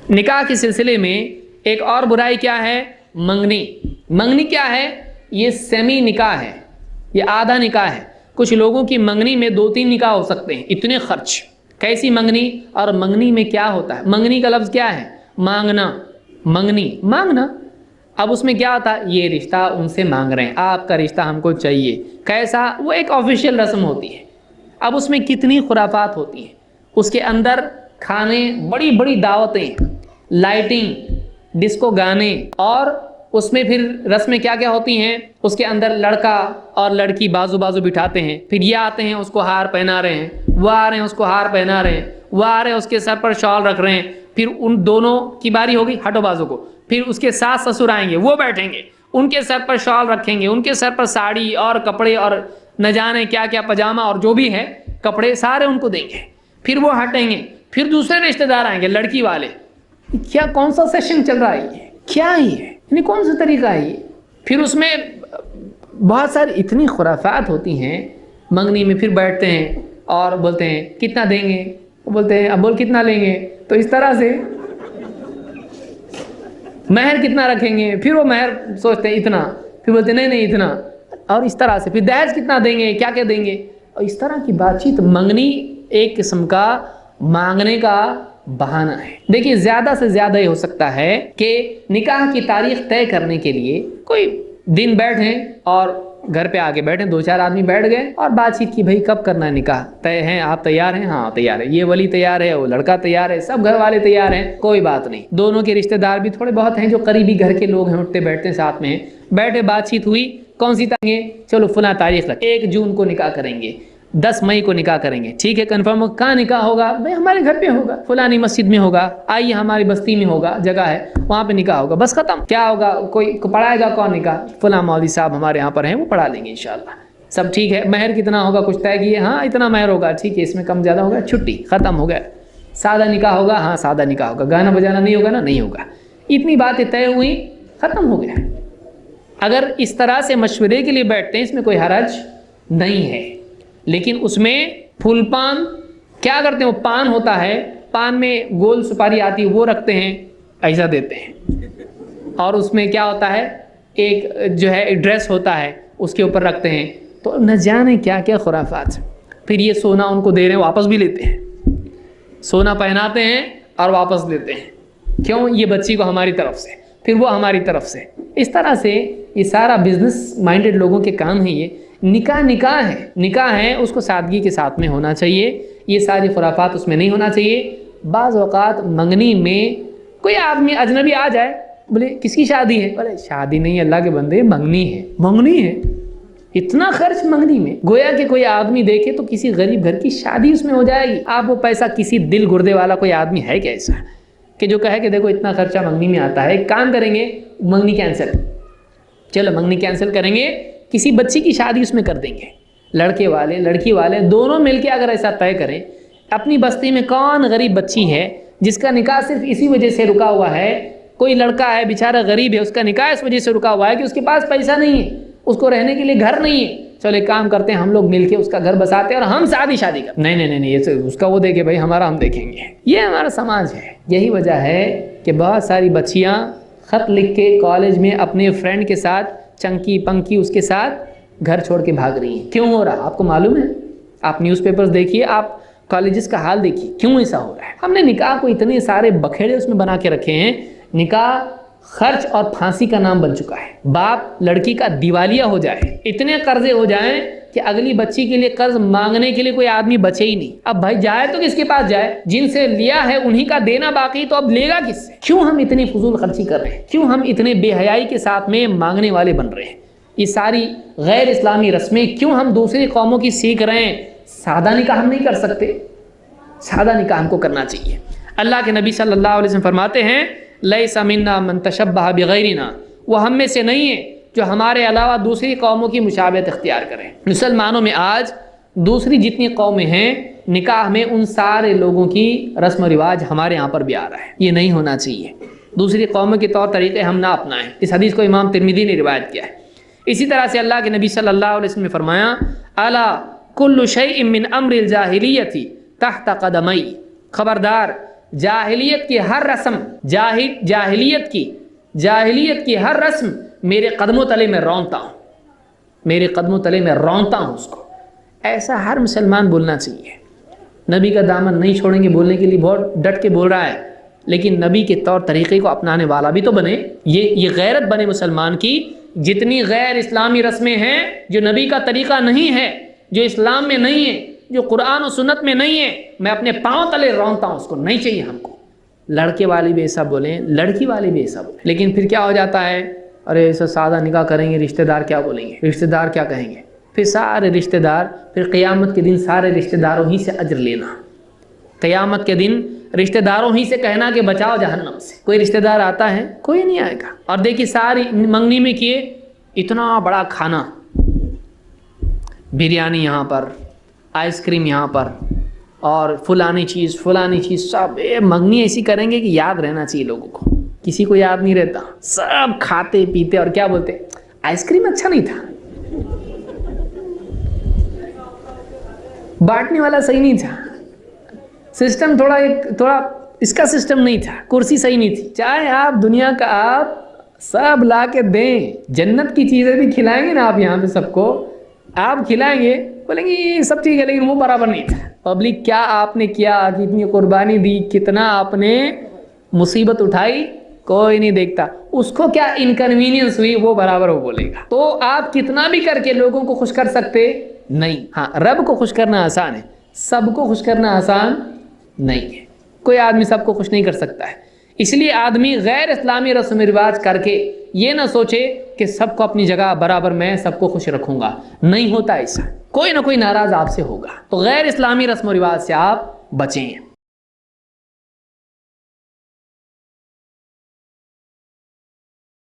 نکاح کے سلسلے میں ایک اور برائی کیا ہے؟ منگنی۔ منگنی کیا ہے؟ یہ سیمی نکاح ہے، یہ آدھا نکاح ہے۔ کچھ لوگوں کی منگنی میں 2-3 نکاح ہو سکتے ہیں، اتنے خرچ۔ کیسی منگنی؟ اور منگنی میں کیا ہوتا ہے؟ منگنی کا لفظ کیا ہے؟ مانگنا، منگنی، مانگنا۔ اب اس میں کیا ہوتا ہے؟ یہ رشتہ ان سے مانگ رہے ہیں، آپ کا رشتہ ہم کو چاہیے، کیسا؟ وہ ایک آفیشیل رسم ہوتی ہے۔ اب اس میں کتنی خرافات ہوتی ہیں، اس کے اندر کھانے، بڑی بڑی دعوتیں، لائٹنگ، ڈسکو گانے، اور اس میں پھر رسمیں کیا کیا ہوتی ہیں؟ اس کے اندر لڑکا اور لڑکی بازو بازو بٹھاتے ہیں، پھر یہ آتے ہیں اس کو ہار پہنا رہے ہیں، وہ آ رہے ہیں اس کو ہار پہنا رہے ہیں، وہ آ رہے ہیں اس کے سر پر شال رکھ رہے ہیں، پھر ان دونوں کی باری ہوگی، ہٹو بازو کو، پھر اس کے ساس سسر آئیں گے، وہ بیٹھیں گے، ان کے سر پر شال رکھیں گے، ان کے سر پر ساڑی اور کپڑے اور نہ جانے کیا کیا پاجامہ اور جو بھی ہے کپڑے سارے ان کو دیں گے، پھر وہ ہٹیں گے، پھر دوسرے رشتہ دار آئیں گے، لڑکی والے۔ کیا کون سا سیشن چل رہا ہے یہ؟ کیا ہی ہے؟ یعنی کون سا طریقہ ہے یہ؟ پھر اس میں بہت ساری اتنی خرافات ہوتی ہیں۔ منگنی میں پھر بیٹھتے ہیں اور بولتے ہیں کتنا دیں گے، وہ بولتے ہیں اب بول کتنا لیں گے، تو اس طرح سے مہر کتنا رکھیں گے، پھر وہ مہر سوچتے ہیں اتنا، پھر بولتے ہیں نہیں اتنا، اور اس طرح سے پھر دہیج کتنا دیں گے، کیا کیا دیں گے، اور اس طرح کی بات چیت۔ منگنی ایک قسم کا مانگنے کا بہانہ ہے۔ دیکھیے زیادہ سے زیادہ یہ ہو سکتا ہے کہ نکاح کی تاریخ طے کرنے کے لیے کوئی دن بیٹھیں اور گھر پہ آگے بیٹھیں، 2-4 آدمی بیٹھ گئے اور بات چیت کی، بھائی کب کرنا ہے نکاح، طے ہیں، آپ تیار ہیں؟ ہاں تیار ہے، یہ ولی تیار ہے، وہ لڑکا تیار ہے، سب گھر والے تیار ہیں، کوئی بات نہیں۔ دونوں کے رشتہ دار بھی تھوڑے بہت ہیں جو قریبی گھر کے لوگ ہیں، اٹھتے بیٹھتے ساتھ میں ہیں، بیٹھے بات چیت ہوئی، کون سی تاریخ؟ چلو فلاں تاریخ رکھ، 1 جون کو نکاح کریں گے، 10 مئی کو نکاح کریں گے، ٹھیک ہے کنفرم ہو؟ کہاں نکاح ہوگا؟ بھائی ہمارے گھر پہ ہوگا، فلانی مسجد میں ہوگا، آئیے ہماری بستی میں ہوگا، جگہ ہے وہاں پہ نکاح ہوگا، بس ختم۔ کیا ہوگا؟ کوئی پڑھائے گا کون نکاح؟ فلاں مولوی صاحب ہمارے یہاں پر ہیں، وہ پڑھا لیں گے انشاءاللہ، سب ٹھیک ہے۔ مہر کتنا ہوگا؟ کچھ طے کیے؟ ہاں اتنا مہر ہوگا، ٹھیک ہے، اس میں کم زیادہ ہوگا، چھٹی، ختم ہو گیا۔ سادہ نکاح ہوگا؟ ہاں سادہ نکاح ہوگا، گانا بجانا نہیں ہوگا نا؟ نہیں ہوگا۔ اتنی باتیں طے ہوئی، ختم ہو گیا۔ اگر اس طرح سے مشورے کے لیے بیٹھتے ہیں اس میں کوئی حرج نہیں ہے، لیکن اس میں پھول پان کیا کرتے ہیں؟ وہ پان ہوتا ہے، پان میں گول سپاری آتی ہے، وہ رکھتے ہیں، ایسا دیتے ہیں، اور اس میں کیا ہوتا ہے؟ ایک جو ہے ڈریس ہوتا ہے، اس کے اوپر رکھتے ہیں، تو نہ جانے کیا کیا خرافات۔ پھر یہ سونا ان کو دے رہے ہیں، واپس بھی لیتے ہیں، سونا پہناتے ہیں اور واپس لیتے ہیں، کیوں؟ یہ بچی کو ہماری طرف سے، پھر وہ ہماری طرف سے۔ اس طرح سے یہ سارا بزنس مائنڈڈ لوگوں کے کام ہے۔ یہ نکاح نکاح ہے، نکاح ہے، اس کو سادگی کے ساتھ میں ہونا چاہیے، یہ ساری خرافات اس میں نہیں ہونا چاہیے۔ بعض اوقات منگنی میں کوئی آدمی اجنبی آ جائے، بولے کس کی شادی ہے؟ بولے شادی نہیں، اللہ کے بندے، منگنی ہے۔ منگنی ہے؟ اتنا خرچ منگنی میں؟ گویا کہ کوئی آدمی دیکھے تو کسی غریب گھر کی شادی اس میں ہو جائے گی۔ آپ وہ پیسہ، کسی دل گردے والا کوئی آدمی ہے کیا ایسا کہ جو کہے کہ دیکھو اتنا خرچہ منگنی میں آتا ہے، ایک کام کریں گے منگنی کینسل، چلو منگنی کینسل کریں گے، کسی بچی کی شادی اس میں کر دیں گے، لڑکے والے لڑکی والے دونوں مل کے اگر ایسا طے کریں، اپنی بستی میں کون غریب بچی ہے جس کا نکاح صرف اسی وجہ سے رکا ہوا ہے؟ کوئی لڑکا ہے بیچارہ غریب ہے، اس کا نکاح اس وجہ سے رکا ہوا ہے کہ اس کے پاس پیسہ نہیں ہے، اس کو رہنے کے لیے گھر نہیں ہے، چلو ایک کام کرتے ہیں ہم لوگ مل کے اس کا گھر بساتے ہیں اور ہم شادی کرتے ہیں۔ نہیں، یہ اس کا وہ دیکھے، بھائی ہمارا ہم دیکھیں گے۔ یہ ہمارا سماج ہے۔ یہی وجہ ہے کہ بہت ساری بچیاں خط لکھ کے کالج میں اپنے فرینڈ کے ساتھ چنکی پنکی اس کے ساتھ گھر چھوڑ کے بھاگ رہی ہیں۔ کیوں ہو رہا آپ کو معلوم ہے؟ آپ نیوز پیپرز دیکھیے، آپ کالجز کا حال دیکھیے، کیوں ایسا ہو رہا ہے؟ ہم نے نکاح کو اتنے سارے بکھیڑے اس میں بنا کے رکھے ہیں، نکاح خرچ اور پھانسی کا نام بن چکا ہے۔ باپ لڑکی کا دیوالیہ ہو جائے، اتنے قرضے ہو جائیں کہ اگلی بچی کے لیے قرض مانگنے کے لیے کوئی آدمی بچے ہی نہیں۔ اب بھائی جائے تو کس کے پاس جائے؟ جن سے لیا ہے انہی کا دینا باقی، تو اب لے گا کس سے؟ کیوں ہم اتنی فضول خرچی کر رہے ہیں؟ کیوں ہم اتنے بے حیائی کے ساتھ میں مانگنے والے بن رہے ہیں؟ یہ ساری غیر اسلامی رسمیں کیوں ہم دوسری قوموں کی سیکھ رہے ہیں؟ سادہ نکاح ہم نہیں کر سکتے؟ سادہ نکاح ہم کو کرنا چاہیے۔ اللہ کے نبی صلی اللہ علیہ وسلم فرماتے ہیں لیس منا من تشبہ بغیرنا، وہ ہم میں سے نہیں ہے جو ہمارے علاوہ دوسری قوموں کی مشابہت اختیار کریں۔ مسلمانوں میں آج دوسری جتنی قومیں ہیں نکاح میں ان سارے لوگوں کی رسم و رواج ہمارے یہاں پر بھی آ رہا ہے، یہ نہیں ہونا چاہیے۔ دوسری قوموں کے طور طریقے ہم نہ اپنائیں۔ اس حدیث کو امام ترمذی نے روایت کیا ہے۔ اسی طرح سے اللہ کے نبی صلی اللہ علیہ وسلم نے فرمایا الا کل شیء من امر الجاہلیۃ تحت قدمی، خبردار جاہلیت کی ہر رسم، جاہلیت کی ہر رسم میرے قدموں تلے میں رونتا ہوں، میرے قدموں تلے میں رونتا ہوں اس کو. ایسا ہر مسلمان بولنا چاہیے. نبی کا دامن نہیں چھوڑیں گے بولنے کے لیے بہت ڈٹ کے بول رہا ہے، لیکن نبی کے طور طریقے کو اپنانے والا بھی تو بنے. یہ غیرت بنے مسلمان کی. جتنی غیر اسلامی رسمیں ہیں جو نبی کا طریقہ نہیں ہے، جو اسلام میں نہیں ہے، جو قرآن و سنت میں نہیں ہے، میں اپنے پاؤں تلے رونتا ہوں اس کو. نہیں چاہیے ہم کو. لڑکے والی بھی ایسا بولیں، لڑکی والی بھی ایسا بولیں. لیکن پھر کیا ہو جاتا ہے، ارے ایسا سادہ نکاح کریں گے، رشتہ دار کیا بولیں گے، رشتہ دار کیا کہیں گے. پھر سارے رشتہ دار، پھر قیامت کے دن سارے رشتہ داروں ہی سے اجر لینا. قیامت کے دن رشتہ داروں ہی سے کہنا کہ بچاؤ جہنم سے. کوئی رشتہ دار آتا ہے؟ کوئی نہیں آئے گا. اور دیکھیے ساری منگنی میں کیے اتنا بڑا کھانا، بریانی یہاں پر، آئس کریم یہاں پر، اور فلانی چیز سب منگنی ایسی کریں گے کہ یاد رہنا چاہیے لوگوں کو. کسی کو یاد نہیں رہتا، سب کھاتے پیتے اور کیا بولتے، آئس کریم اچھا نہیں تھا، بانٹنے والا صحیح نہیں تھا، سسٹم تھوڑا اس کا سسٹم نہیں تھا، کرسی صحیح نہیں تھی. چاہے آپ دنیا کا آپ سب لا کے دیں، جنت کی چیزیں بھی کھلائیں گے نا آپ یہاں پہ سب کو، آپ کھلائیں گے، بولیں گے یہ سب ٹھیک ہے لیکن وہ برابر نہیں تھا. پبلک کیا آپ نے کیا، کتنی قربانی دی، کتنا آپ نے مصیبت اٹھائی، کوئی نہیں دیکھتا. اس کو کیا انکنوینئنس ہوئی وہ برابر وہ بولے گا. تو آپ کتنا بھی کر کے لوگوں کو خوش کر سکتے نہیں. ہاں رب کو خوش کرنا آسان ہے، سب کو خوش کرنا آسان نہیں ہے. کوئی آدمی سب کو خوش نہیں کر سکتا ہے. اس لیے آدمی غیر اسلامی رسم و رواج کر کے یہ نہ سوچے کہ سب کو اپنی جگہ برابر میں سب کو خوش رکھوں گا. نہیں ہوتا ایسا، کوئی نہ کوئی ناراض آپ سے ہوگا. تو غیر اسلامی رسم و رواج سے آپ بچیں.